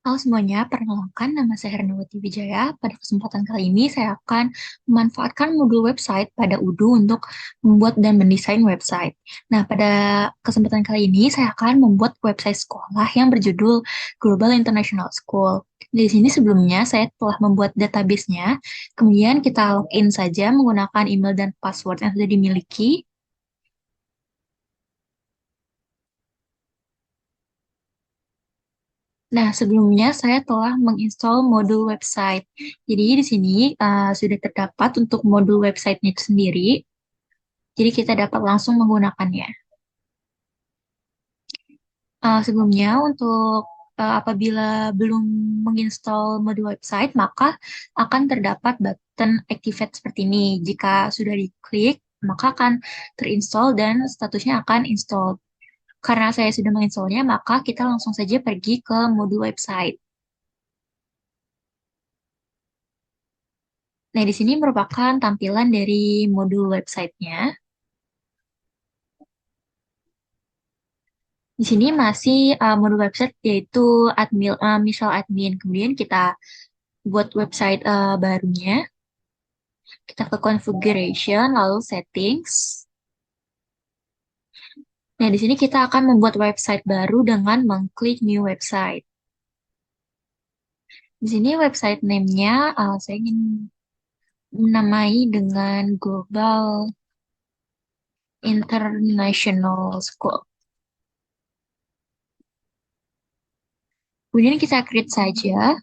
Halo semuanya, perkenalkan nama saya Hernawati Wijaya. Pada kesempatan kali ini saya akan memanfaatkan modul website pada Udu untuk membuat dan mendesain website. Nah, pada kesempatan kali ini saya akan membuat website sekolah yang berjudul Global International School. Di sini sebelumnya saya telah membuat database-nya, kemudian kita login saja menggunakan email dan password yang sudah dimiliki. Nah, sebelumnya saya telah menginstall modul website. Jadi di sini sudah terdapat untuk modul websitenya itu sendiri. Jadi kita dapat langsung menggunakannya. Sebelumnya untuk apabila belum menginstall modul website, maka akan terdapat button activate seperti ini. Jika sudah diklik, maka akan terinstall dan statusnya akan install. Karena saya sudah menginstallnya, maka kita langsung saja pergi ke modul website. Nah, di sini merupakan tampilan dari modul websitenya. Di sini masih modul website yaitu admin, misal admin. Kemudian kita buat website barunya. Kita ke configuration, lalu settings. Nah, di sini kita akan membuat website baru dengan mengklik new website. Di sini website name-nya saya ingin menamai dengan Global International School. Kemudian kita create saja.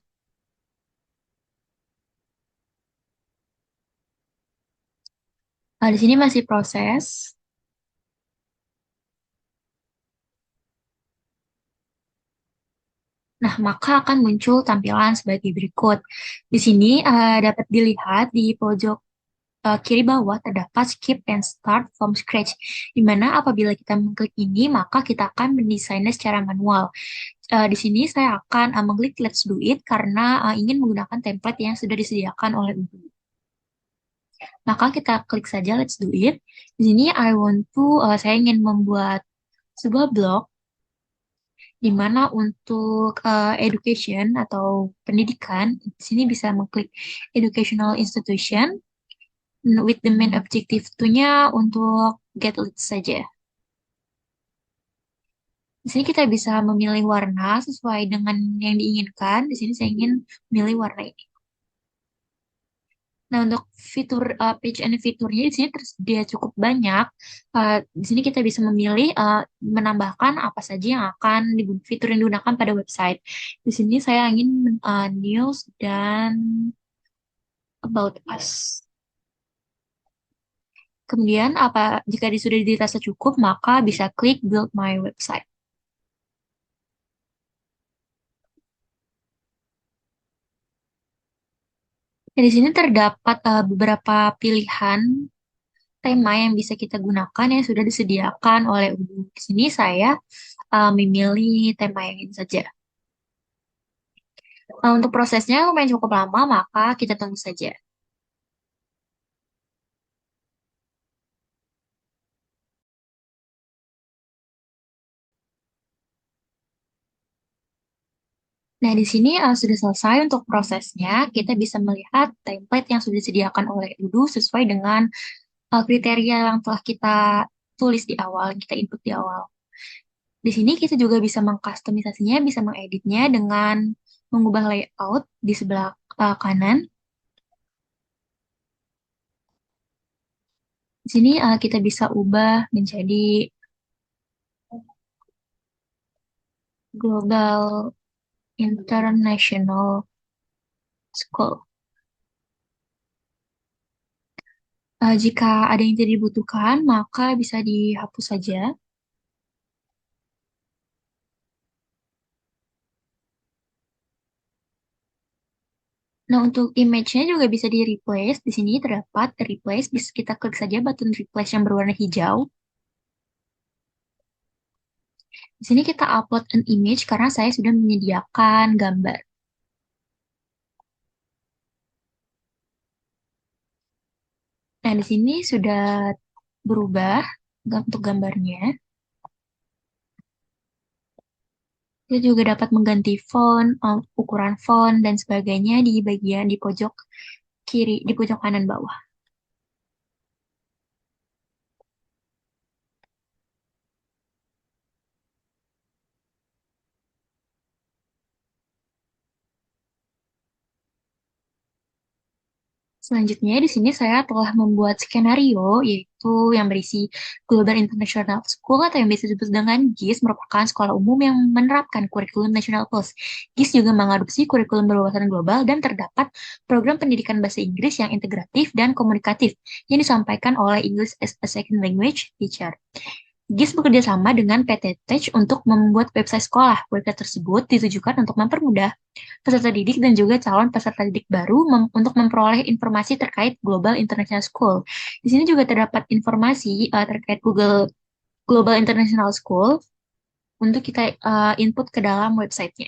Di sini masih proses. Nah, maka akan muncul tampilan sebagai berikut. Di sini dapat dilihat di pojok kiri bawah terdapat skip and start from scratch, di mana apabila kita mengklik ini, maka kita akan mendesainnya secara manual. Di sini saya akan mengklik Let's Do It karena ingin menggunakan template yang sudah disediakan oleh Ubu. Maka kita klik saja Let's Do It. Di sini saya ingin membuat sebuah blog di mana untuk education atau pendidikan, di sini bisa mengklik educational institution with the main objective to-nya untuk get lit saja. Di sini kita bisa memilih warna sesuai dengan yang diinginkan. Di sini saya ingin memilih warna ini. Nah, untuk fitur page and fiturnya di sini tersedia cukup banyak. Di sini kita bisa memilih menambahkan apa saja yang akan fitur yang digunakan pada website. Di sini saya ingin news dan about us. Kemudian jika sudah dirasa cukup, maka bisa klik build my website. Nah, di sini terdapat beberapa pilihan tema yang bisa kita gunakan yang sudah disediakan oleh Ubu. Di sini saya memilih tema yang ini saja. Nah, untuk prosesnya lumayan cukup lama, maka kita tunggu saja. Nah, di sini sudah selesai untuk prosesnya. Kita bisa melihat template yang sudah disediakan oleh Udu sesuai dengan kriteria yang telah kita tulis di awal, kita input di awal. Di sini kita juga bisa mengkustomisasinya, bisa mengeditnya dengan mengubah layout di sebelah kanan. Di sini kita bisa ubah menjadi Global International School. Jika ada yang tidak dibutuhkan, maka bisa dihapus saja. Nah, untuk image-nya juga bisa di-replace. Di sini terdapat replace, bisa kita klik saja button replace yang berwarna hijau. Di sini kita upload an image karena saya sudah menyediakan gambar. Nah, di sini sudah berubah untuk gambarnya. Kita juga dapat mengganti font, ukuran font, dan sebagainya di bagian di pojok kiri, di pojok kanan bawah. Selanjutnya, di sini saya telah membuat skenario, yaitu yang berisi Global International School atau yang biasa disebut dengan GIS, merupakan sekolah umum yang menerapkan kurikulum National Plus. GIS juga mengadopsi kurikulum berwawasan global dan terdapat program pendidikan bahasa Inggris yang integratif dan komunikatif yang disampaikan oleh English as a Second Language teacher. GIS bekerja sama dengan PT Tech untuk membuat website sekolah. Website tersebut ditujukan untuk mempermudah peserta didik dan juga calon peserta didik baru untuk memperoleh informasi terkait Global International School. Di sini juga terdapat informasi terkait Google Global International School untuk kita input ke dalam websitenya.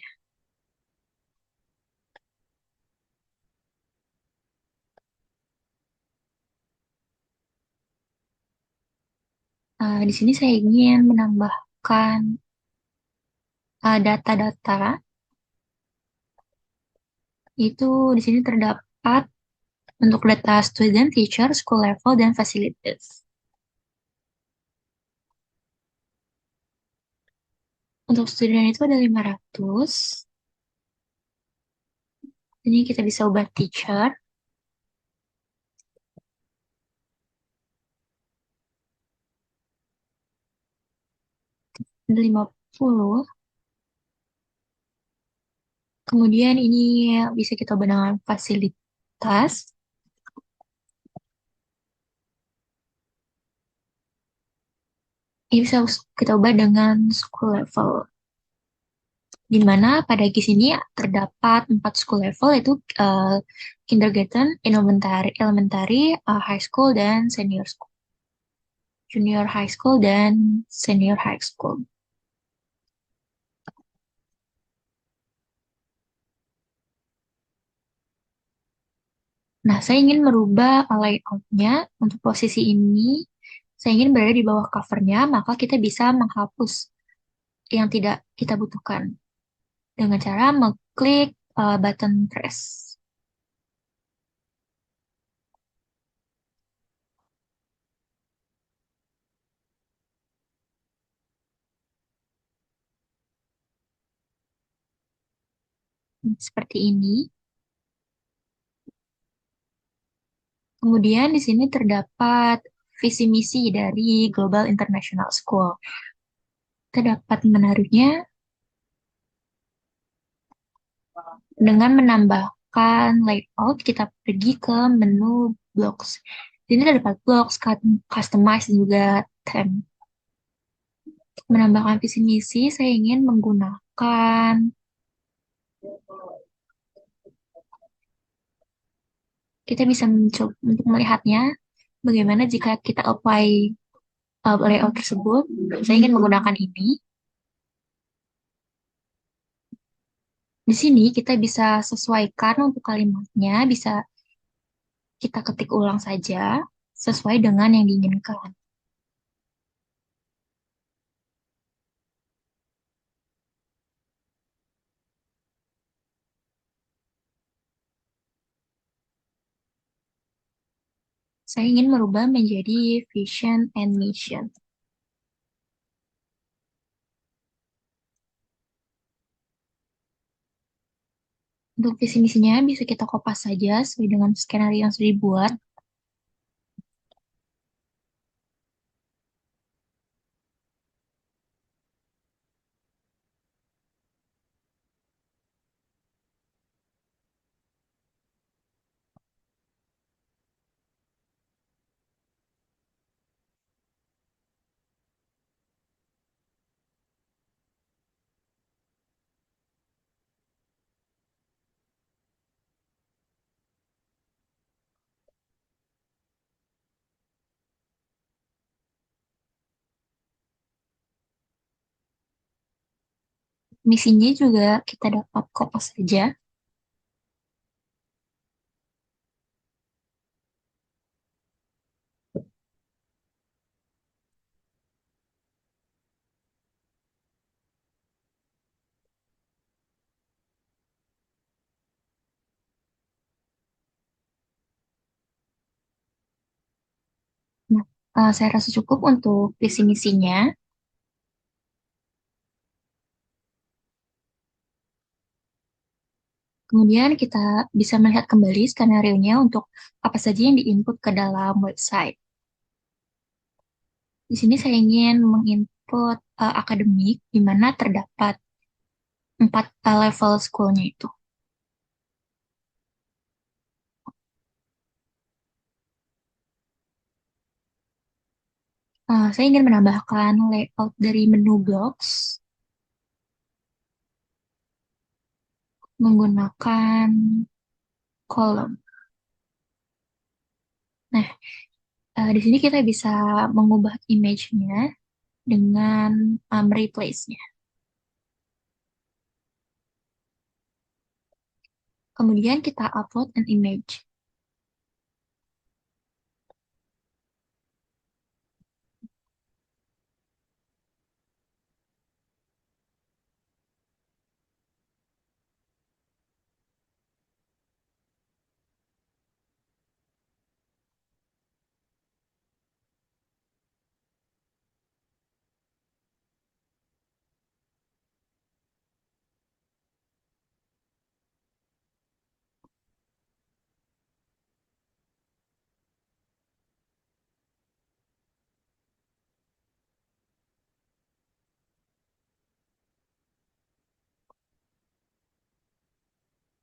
Di sini saya ingin menambahkan data-data, itu di sini terdapat untuk data student, teacher, school level, dan facilities. Untuk student itu ada 500. Ini kita bisa ubah teacher, ada 50. Kemudian ini bisa kita ubah dengan fasilitas. Ini bisa kita ubah dengan school level. Di mana pada GIS ini terdapat 4 school level, yaitu kindergarten, elementary, high school, dan senior school. Junior high school dan senior high school. Nah, saya ingin merubah layoutnya untuk posisi ini. Saya ingin berada di bawah covernya, maka kita bisa menghapus yang tidak kita butuhkan dengan cara mengklik button press. Seperti ini. Kemudian di sini terdapat visi misi dari Global International School. Kita dapat menaruhnya dengan menambahkan layout. Kita pergi ke menu blocks. Di sini terdapat blocks, customize, dan juga theme. Untuk menambahkan visi misi, saya ingin menggunakan, kita bisa mencoba untuk melihatnya bagaimana jika kita apply layout tersebut. Saya ingin menggunakan ini. Di sini kita bisa sesuaikan untuk kalimatnya, bisa kita ketik ulang saja sesuai dengan yang diinginkan. Saya ingin merubah menjadi vision and mission. Untuk visi misinya bisa kita kopas saja sesuai dengan skenario yang sudah dibuat. Misinya juga kita dapat kopas saja. Saya rasa cukup untuk visi misinya. Kemudian kita bisa melihat kembali skenario-nya untuk apa saja yang diinput ke dalam website. Di sini saya ingin menginput akademik, di mana terdapat 4 level school-nya itu. Saya ingin menambahkan layout dari menu blocks menggunakan kolom. Nah, di sini kita bisa mengubah image-nya dengan replace-nya. Kemudian kita upload an image.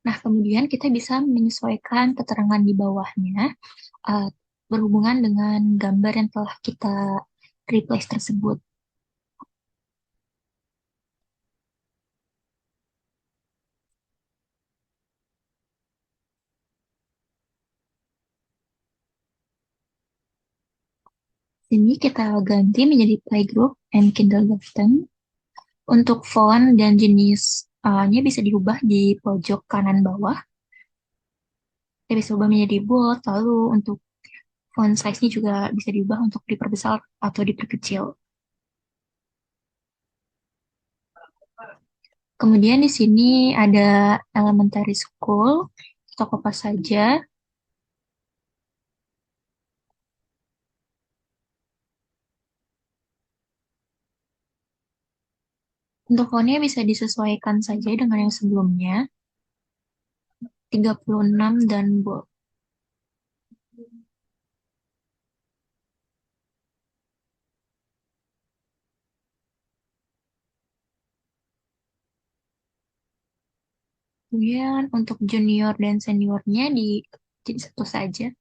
Nah, kemudian kita bisa menyesuaikan keterangan di bawahnya uh, berhubungan dengan gambar yang telah kita replace tersebut. Sini kita ganti menjadi playgroup and kindergarten. Untuk font dan jenis-nya bisa diubah di pojok kanan bawah. Kita bisa ubah menjadi bold, lalu untuk font size-nya juga bisa diubah untuk diperbesar atau diperkecil. Kemudian di sini ada elementary school, kita kopas saja. Untuk fontnya bisa disesuaikan saja dengan yang sebelumnya, 36 dan bold. Kemudian untuk junior dan seniornya jadi satu saja.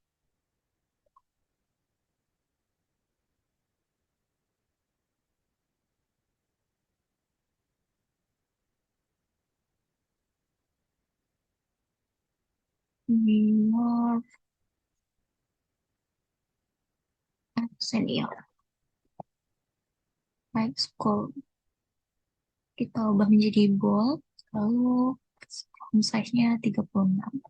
Junior and senior. High school. Kita ubah menjadi bold, lalu font size-nya 36.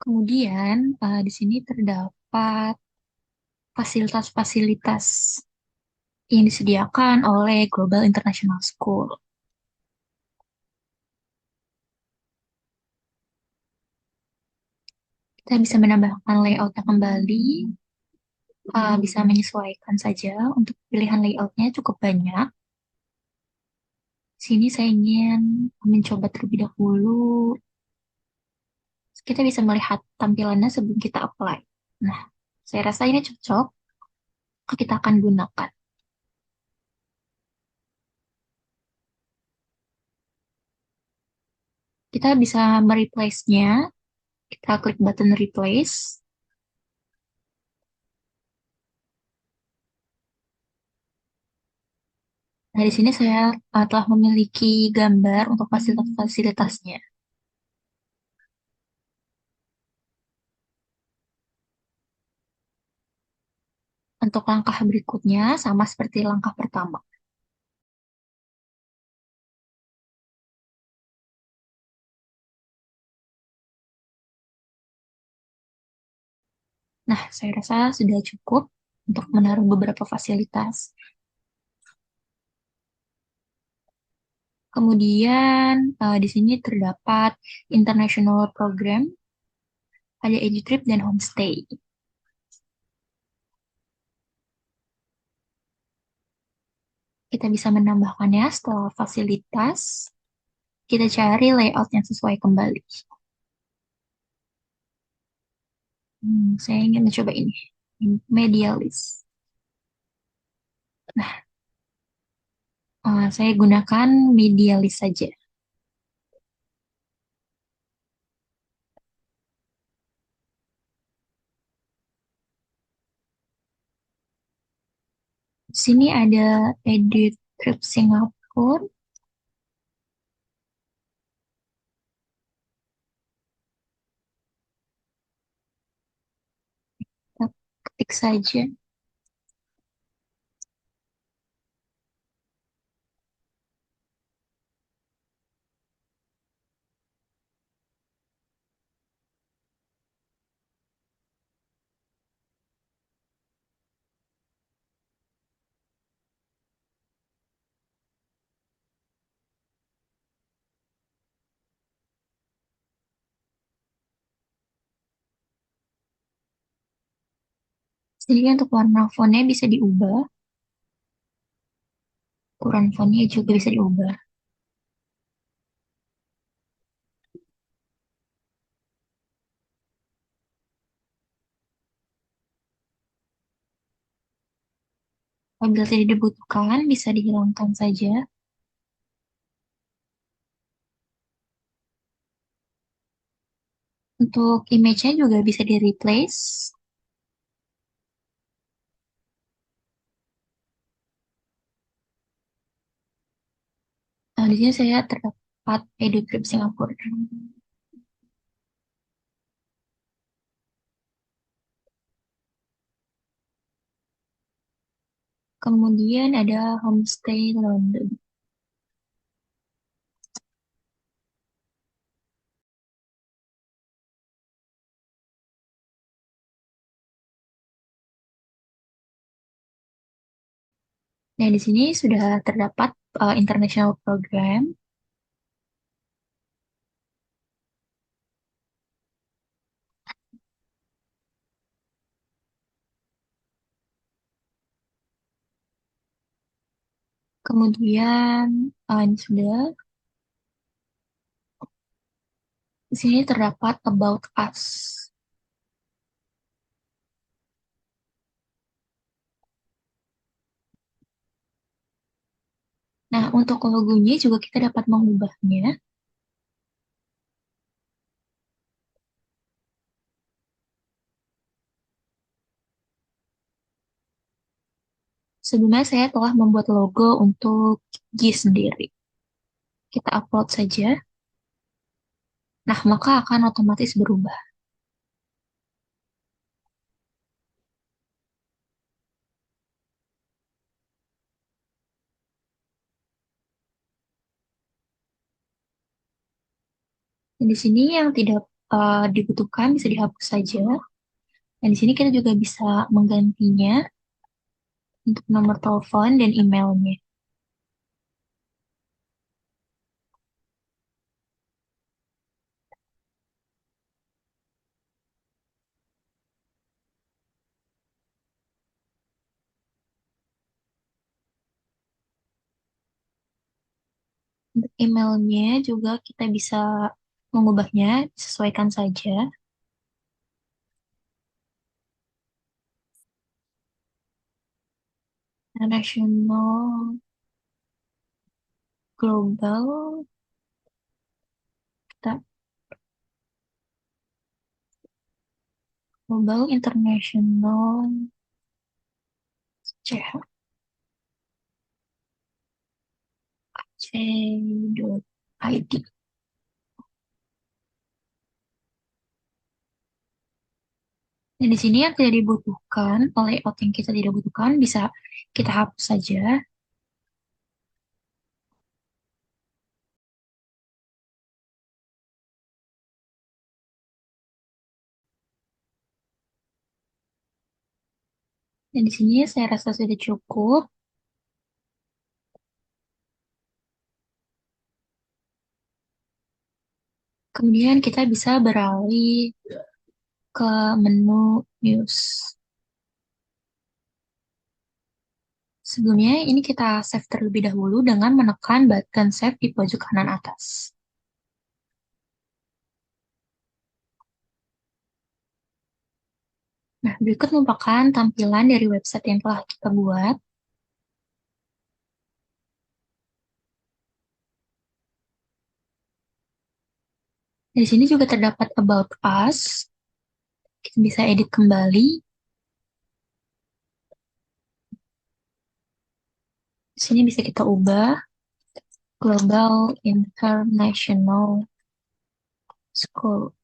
Kemudian di sini terdapat fasilitas-fasilitas yang disediakan oleh Global International School. Kita bisa menambahkan layoutnya kembali, bisa menyesuaikan saja untuk pilihan layoutnya cukup banyak. Sini saya ingin mencoba terlebih dahulu. Kita bisa melihat tampilannya sebelum kita apply. Nah, saya rasa ini cocok. Kita akan gunakan. Kita bisa mereplace-nya. Kita klik button replace. Nah, di sini saya telah memiliki gambar untuk fasilitas-fasilitasnya. Untuk langkah berikutnya, sama seperti langkah pertama. Nah, saya rasa sudah cukup. untuk menaruh beberapa fasilitas. Kemudian di sini terdapat international program, ada EduTrip dan homestay. Kita bisa menambahkannya setelah fasilitas. Kita cari layout yang sesuai kembali. Saya ingin mencoba ini, media list. Nah, saya gunakan media list saja. Di sini ada edit trip Singapura. Kita ketik saja. Jadi untuk warna fontnya bisa diubah, ukuran fontnya juga bisa diubah. Apabila tidak dibutuhkan, bisa dihilangkan saja. Untuk image-nya juga bisa di-replace. Nah, di sini saya terdapat EduTrip Singapura. Kemudian ada Homestay London. Nah, di sini sudah terdapat international program. Kemudian ini sudah di sini terdapat About Us. Nah, untuk logonya juga kita dapat mengubahnya. Sebelumnya saya telah membuat logo untuk G sendiri. Kita upload saja. Nah, maka akan otomatis berubah. Dan di sini yang tidak dibutuhkan bisa dihapus saja. Dan di sini kita juga bisa menggantinya untuk nomor telepon dan emailnya. Untuk emailnya juga kita bisa mengubahnya, sesuaikan saja. National, global, kita global, international, CH, C.id. Dan di sini yang tidak dibutuhkan, layout yang kita tidak butuhkan bisa kita hapus saja. Dan di sini saya rasa sudah cukup. Kemudian kita bisa beralih ke menu news. Sebelumnya, ini kita save terlebih dahulu dengan menekan button save di pojok kanan atas. Nah, berikut merupakan tampilan dari website yang telah kita buat. Di sini juga terdapat About Us. Kita bisa edit kembali. Di sini bisa kita ubah Global International School.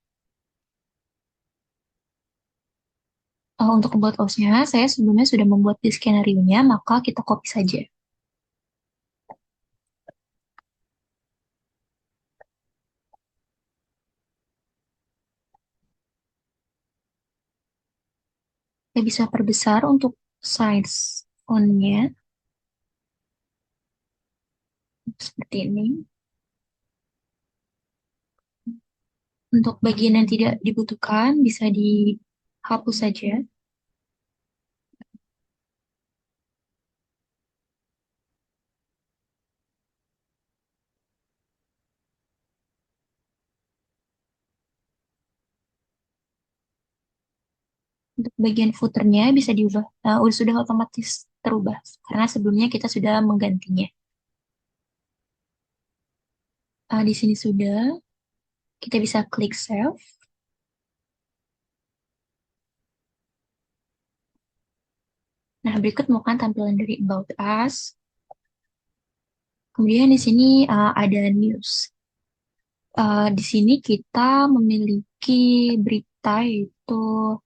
Untuk About Us-nya, saya sebelumnya sudah membuat di skenario-nya, maka kita copy saja. Kita bisa perbesar untuk size font-nya, seperti ini. Untuk bagian yang tidak dibutuhkan, bisa dihapus saja. Untuk bagian footernya bisa diubah, sudah otomatis terubah, karena sebelumnya kita sudah menggantinya. Di sini sudah, kita bisa klik save. Nah, berikut merupakan tampilan dari About Us. Kemudian di sini ada news. Di sini kita memiliki berita yaitu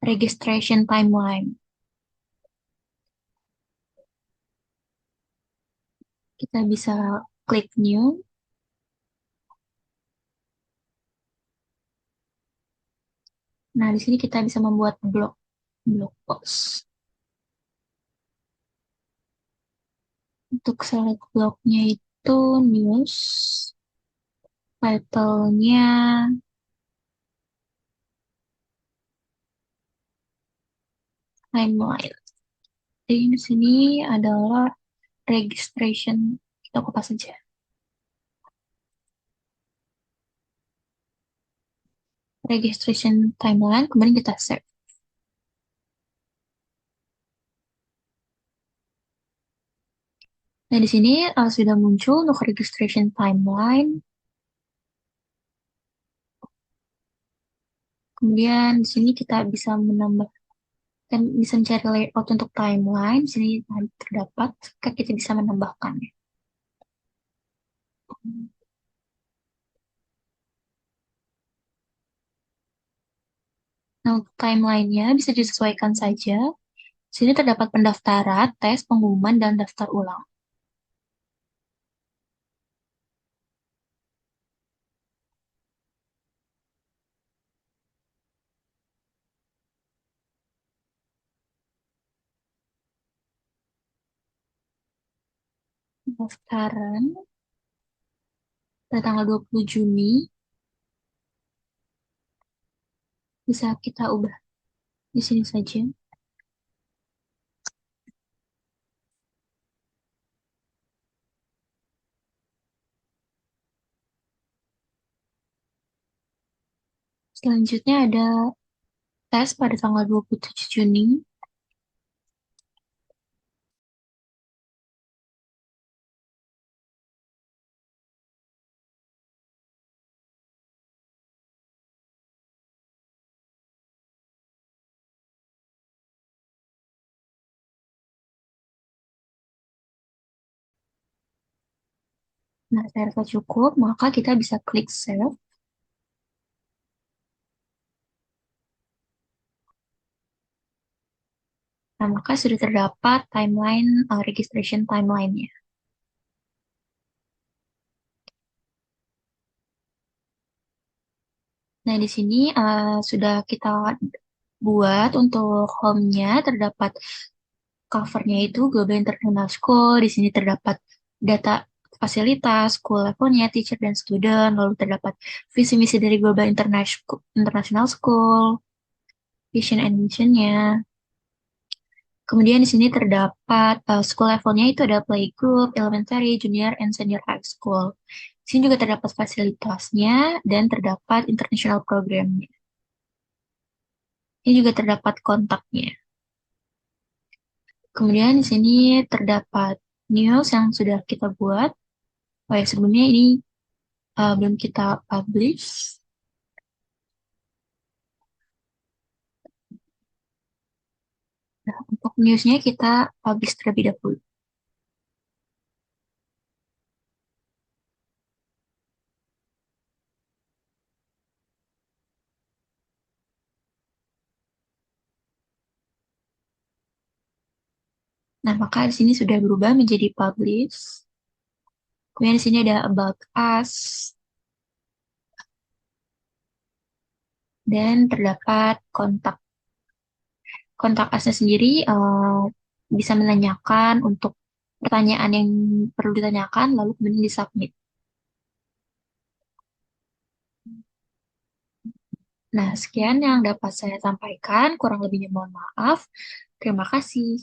registration timeline. Kita bisa klik new. Nah, di sini kita bisa membuat blog post. Untuk select blognya itu news, title-nya timeline. Jadi di sini adalah registration. Kita kopas saja. Registration timeline, kemudian kita save. Nah, di sini sudah muncul untuk registration timeline. Kemudian di sini kita bisa menambah dan bisa mencari layout untuk timeline. Di sini terdapat, kita bisa menambahkannya. Nah, untuk timelinenya bisa disesuaikan saja. Di sini terdapat pendaftaran, tes, pengumuman, dan daftar ulang. Pendaftaran pada tanggal 20 Juni bisa kita ubah di sini saja. Selanjutnya ada tes pada tanggal 27 Juni. Nah, saya rasa cukup, maka kita bisa klik save. Nah, maka sudah terdapat timeline, registration timeline-nya. Nah, di sini sudah kita buat untuk home-nya terdapat covernya itu Global International School. Di sini terdapat data fasilitas, school levelnya, teacher dan student, lalu terdapat visi misi dari Global International School, vision and mission-nya. Kemudian di sini terdapat school levelnya itu ada playgroup, elementary, junior, and senior high school. Di sini juga terdapat fasilitasnya dan terdapat international programnya. Ini juga terdapat kontaknya. Kemudian di sini terdapat news yang sudah kita buat. Oh ya, sebelumnya ini belum kita publish. Nah, untuk newsnya kita publish terlebih dahulu. Nah, maka di sini sudah berubah menjadi publish. Kemudian di sini ada about us dan terdapat kontak. Kontak usnya sendiri bisa menanyakan untuk pertanyaan yang perlu ditanyakan lalu kemudian disubmit. Nah, sekian yang dapat saya sampaikan. Kurang lebihnya mohon maaf. Terima kasih.